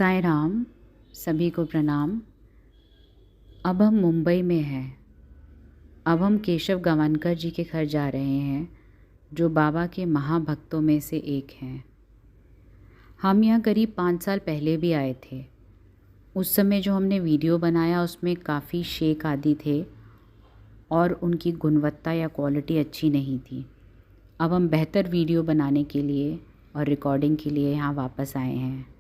साईं राम, सभी को प्रणाम। अब हम मुंबई में हैं। अब हम केशव गवानकर जी के घर जा रहे हैं, जो बाबा के महाभक्तों में से एक हैं। हम यहाँ करीब 5 साल पहले भी आए थे। उस समय जो हमने वीडियो बनाया उसमें काफ़ी शेक आदि थे और उनकी गुणवत्ता या क्वालिटी अच्छी नहीं थी। अब हम बेहतर वीडियो बनाने के लिए और रिकॉर्डिंग के लिए यहाँ वापस आए हैं।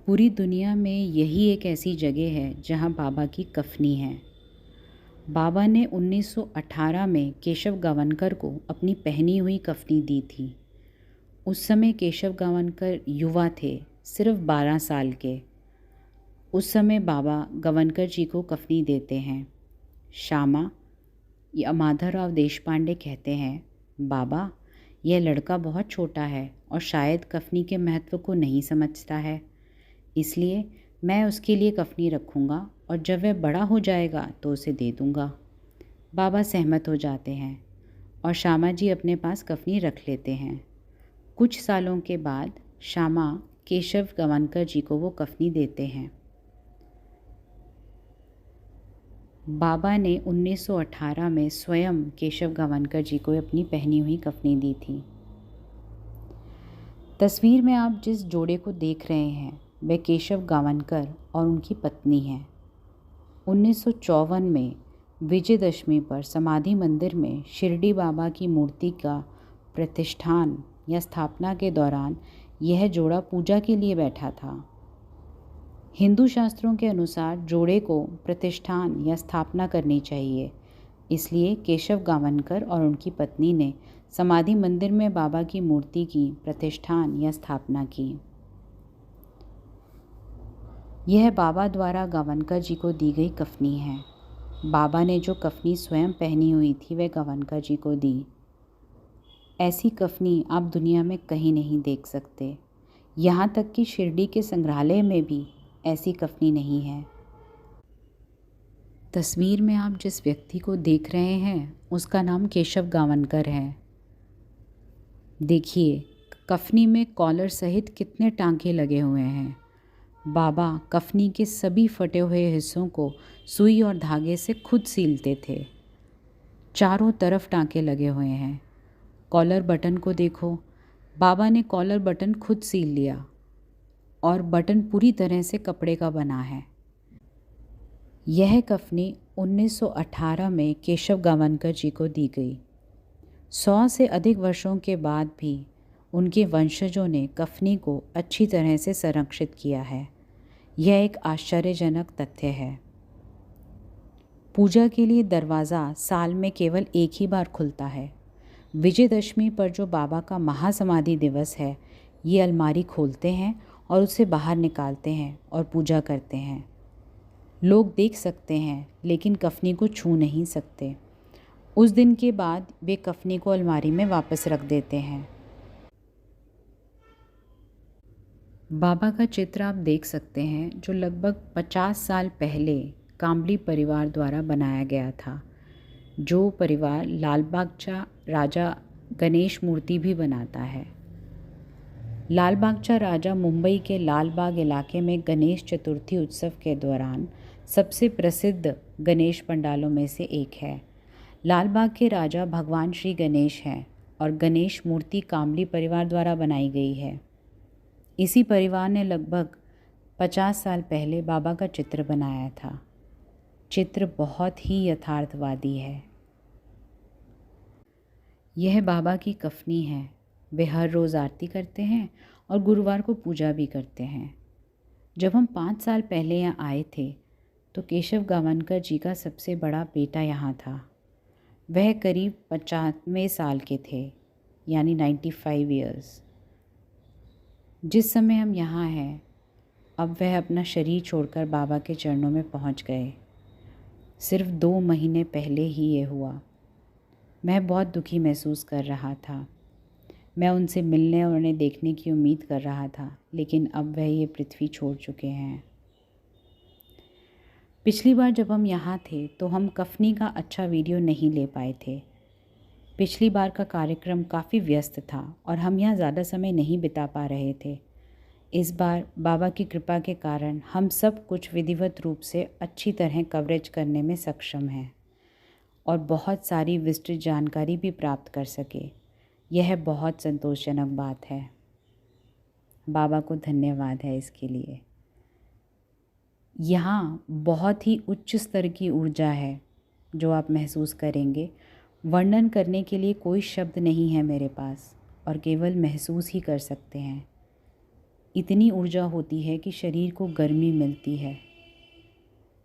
पूरी दुनिया में यही एक ऐसी जगह है जहाँ बाबा की कफनी है। बाबा ने 1918 में केशव गवानकर को अपनी पहनी हुई कफनी दी थी। उस समय केशव गवानकर युवा थे, सिर्फ 12 साल के। उस समय बाबा गवानकर जी को कफनी देते हैं। श्यामा या माधवराव देशपांडे कहते हैं, बाबा यह लड़का बहुत छोटा है और शायद कफनी के महत्व को नहीं समझता है, इसलिए मैं उसके लिए कफनी रखूँगा और जब वह बड़ा हो जाएगा तो उसे दे दूँगा। बाबा सहमत हो जाते हैं और श्यामा जी अपने पास कफनी रख लेते हैं। कुछ सालों के बाद श्यामा केशव गवानकर जी को वो कफनी देते हैं। बाबा ने 1918 में स्वयं केशव गवानकर जी को अपनी पहनी हुई कफनी दी थी। तस्वीर में आप जिस जोड़े को देख रहे हैं वह केशव गवानकर और उनकी पत्नी हैं। 1954 में विजयदशमी पर समाधि मंदिर में शिरडी बाबा की मूर्ति का प्रतिष्ठान या स्थापना के दौरान यह जोड़ा पूजा के लिए बैठा था। हिंदू शास्त्रों के अनुसार जोड़े को प्रतिष्ठान या स्थापना करनी चाहिए, इसलिए केशव गवानकर और उनकी पत्नी ने समाधि मंदिर में बाबा की मूर्ति की प्रतिष्ठान या स्थापना की। यह बाबा द्वारा गवानकर जी को दी गई कफनी है। बाबा ने जो कफनी स्वयं पहनी हुई थी वह गवानकर जी को दी। ऐसी कफनी आप दुनिया में कहीं नहीं देख सकते। यहाँ तक कि शिरडी के संग्रहालय में भी ऐसी कफनी नहीं है। तस्वीर में आप जिस व्यक्ति को देख रहे हैं उसका नाम केशव गवानकर है। देखिए कफनी में कॉलर सहित कितने टांके लगे हुए हैं। बाबा कफनी के सभी फटे हुए हिस्सों को सुई और धागे से खुद सीलते थे। चारों तरफ टांके लगे हुए हैं। कॉलर बटन को देखो, बाबा ने कॉलर बटन खुद सील लिया और बटन पूरी तरह से कपड़े का बना है। यह कफनी 1918 में केशव गवानकर जी को दी गई। 100 से अधिक वर्षों के बाद भी उनके वंशजों ने कफनी को अच्छी तरह से संरक्षित किया है। यह एक आश्चर्यजनक तथ्य है। पूजा के लिए दरवाज़ा साल में केवल एक ही बार खुलता है। विजयदशमी पर जो बाबा का महासमाधि दिवस है, ये अलमारी खोलते हैं और उसे बाहर निकालते हैं और पूजा करते हैं। लोग देख सकते हैं लेकिन कफनी को छू नहीं सकते। उस दिन के बाद वे कफनी को अलमारी में वापस रख देते हैं। बाबा का चित्र आप देख सकते हैं जो लगभग 50 साल पहले कांबली परिवार द्वारा बनाया गया था। जो परिवार लालबागचा राजा गणेश मूर्ति भी बनाता है। लालबागचा राजा मुंबई के लालबाग इलाके में गणेश चतुर्थी उत्सव के दौरान सबसे प्रसिद्ध गणेश पंडालों में से एक है। लालबाग के राजा भगवान श्री गणेश हैं और गणेश मूर्ति कांबली परिवार द्वारा बनाई गई है। इसी परिवार ने लगभग 50 साल पहले बाबा का चित्र बनाया था। चित्र बहुत ही यथार्थवादी है। यह बाबा की कफनी है। वे हर रोज़ आरती करते हैं और गुरुवार को पूजा भी करते हैं। जब हम 5 साल पहले यहाँ आए थे तो केशव गवानकर जी का सबसे बड़ा बेटा यहाँ था। वह करीब 95 साल के थे, यानी 95 ईयर्स। जिस समय हम यहाँ हैं अब वह अपना शरीर छोड़कर बाबा के चरणों में पहुँच गए। सिर्फ 2 महीने पहले ही ये हुआ। मैं बहुत दुखी महसूस कर रहा था। मैं उनसे मिलने और उन्हें देखने की उम्मीद कर रहा था, लेकिन अब वह ये पृथ्वी छोड़ चुके हैं। पिछली बार जब हम यहाँ थे तो हम कफनी का अच्छा वीडियो नहीं ले पाए थे। पिछली बार का कार्यक्रम काफ़ी व्यस्त था और हम यहाँ ज़्यादा समय नहीं बिता पा रहे थे। इस बार बाबा की कृपा के कारण हम सब कुछ विधिवत रूप से अच्छी तरह कवरेज करने में सक्षम हैं और बहुत सारी विस्तृत जानकारी भी प्राप्त कर सके। यह बहुत संतोषजनक बात है। बाबा को धन्यवाद है इसके लिए। यहाँ बहुत ही उच्च स्तर की ऊर्जा है जो आप महसूस करेंगे। वर्णन करने के लिए कोई शब्द नहीं है मेरे पास और केवल महसूस ही कर सकते हैं। इतनी ऊर्जा होती है कि शरीर को गर्मी मिलती है।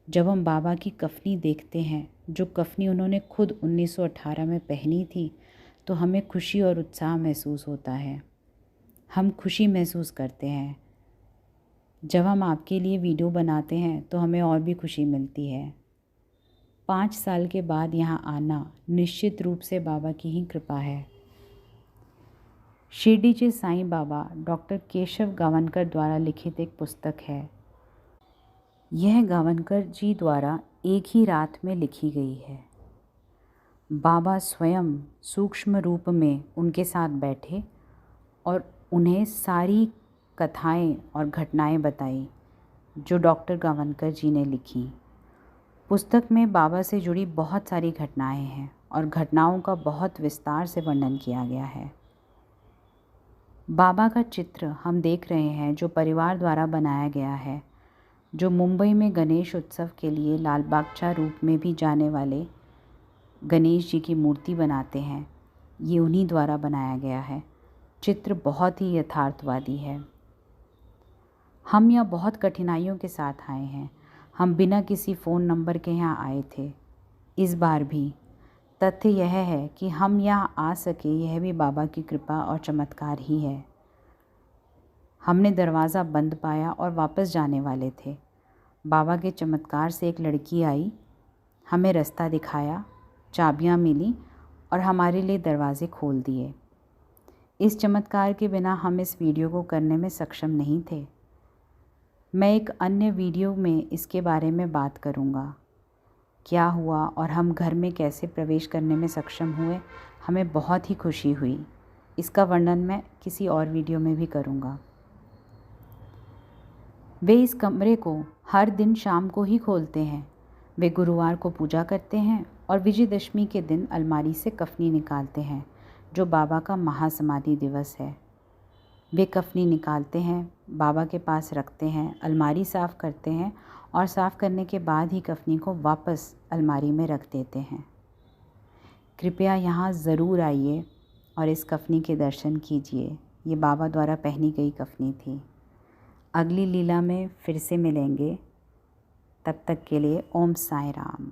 जब हम बाबा की कफनी देखते हैं, जो कफनी उन्होंने खुद 1918 में पहनी थी, तो हमें खुशी और उत्साह महसूस होता है। हम खुशी महसूस करते हैं। जब हम आपके लिए वीडियो बनाते हैं तो हमें और भी खुशी मिलती है। 5 साल के बाद यहाँ आना निश्चित रूप से बाबा की ही कृपा है। शिरडी के साईं बाबा डॉक्टर केशव गावनकर द्वारा लिखित एक पुस्तक है। यह गावनकर जी द्वारा एक ही रात में लिखी गई है। बाबा स्वयं सूक्ष्म रूप में उनके साथ बैठे और उन्हें सारी कथाएं और घटनाएं बताई जो डॉक्टर गावनकर जी ने लिखी। पुस्तक में बाबा से जुड़ी बहुत सारी घटनाएं हैं और घटनाओं का बहुत विस्तार से वर्णन किया गया है। बाबा का चित्र हम देख रहे हैं जो परिवार द्वारा बनाया गया है, जो मुंबई में गणेश उत्सव के लिए लाल बागचा रूप में भी जाने वाले गणेश जी की मूर्ति बनाते हैं। ये उन्हीं द्वारा बनाया गया है। चित्र बहुत ही यथार्थवादी है। हम यहाँ बहुत कठिनाइयों के साथ आए हैं। हम बिना किसी फ़ोन नंबर के यहाँ आए थे। इस बार भी तथ्य यह है कि हम यहाँ आ सके, यह भी बाबा की कृपा और चमत्कार ही है। हमने दरवाज़ा बंद पाया और वापस जाने वाले थे। बाबा के चमत्कार से एक लड़की आई, हमें रास्ता दिखाया, चाबियाँ मिली और हमारे लिए दरवाज़े खोल दिए। इस चमत्कार के बिना हम इस वीडियो को करने में सक्षम नहीं थे। मैं एक अन्य वीडियो में इसके बारे में बात करूँगा, क्या हुआ और हम घर में कैसे प्रवेश करने में सक्षम हुए। हमें बहुत ही खुशी हुई। इसका वर्णन मैं किसी और वीडियो में भी करूँगा। वे इस कमरे को हर दिन शाम को ही खोलते हैं। वे गुरुवार को पूजा करते हैं और विजयदशमी के दिन अलमारी से कफनी निकालते हैं, जो बाबा का महासमाधि दिवस है। वे कफनी निकालते हैं, बाबा के पास रखते हैं, अलमारी साफ़ करते हैं और साफ़ करने के बाद ही कफनी को वापस अलमारी में रख देते हैं। कृपया यहाँ ज़रूर आइए और इस कफनी के दर्शन कीजिए। ये बाबा द्वारा पहनी गई कफनी थी। अगली लीला में फिर से मिलेंगे। तब तक के लिए ओम साईं राम।